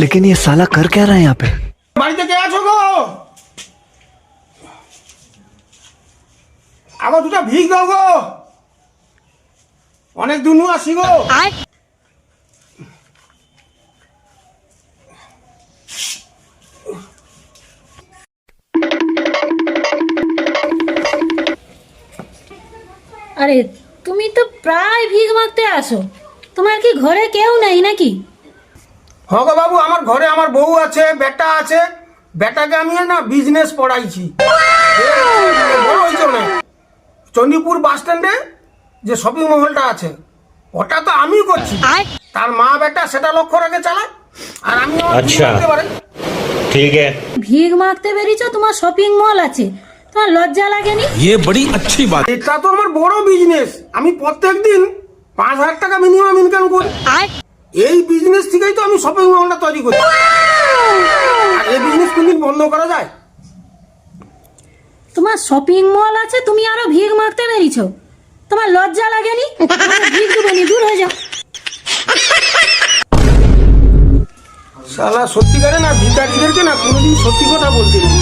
लेकिन ये साला कर क्या रहा है यहाँ पे? বাড়িতে কে আছো গো? আমার দুটো ভিক দাও গো, অনেক দুনু আসি গো। আরে তুমি তো প্রায় ভিক মাগতে আসো, তোমার কি ঘরে কেউ নেই নাকি? হগো বাবু, আমার ঘরে আমার বউ আছে, বেটা আছে। বেটাকে আমি না বিজনেস পড়াইছি। বড় হয়েছে না, চণ্ডীপুর বাস স্ট্যান্ডে যে শপিং মহলটা আছে ওটা তো আমি করছি। তার মা বেটা সেটা লক্ষ্য রেখে চালায়, আর আমি আচ্ছা ঠিক আছে। ভিক মাগতে বেরিয়েছো, তোমার শপিং মল আছে, তোমার লজ্জা লাগেনি? ये बड़ी अच्छी बात। এটা তো আমার বড় বিজনেস। আমি প্রত্যেকদিন 5,000 টাকা মিনিমাম ইনকাম করি। এই বিজনেস থেকেই তো আমি শপিং মলটা তৈরি করি। আর এই বিজনেস কোনদিন বন্ধ করা যায়? তোমার শপিং মল আছে, তুমি আরো ভিক মাগতে বেরিয়েছো, তোমার লজ্জা লাগেনি? তোমাকে ভিক দেবো নি, দূর হয়ে যাও। শালা সত্যিকারে না, ভিখারিদেরকে না কোনোদিন সত্যি কথা বলতে নেই।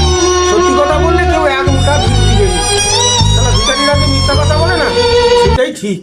সত্যি কথা বললে কেউ এক মুঠা ভিক দিবে না। শালা ভিখারিরা যে মিথ্যা কথা বলে না, সেটাই ঠিক।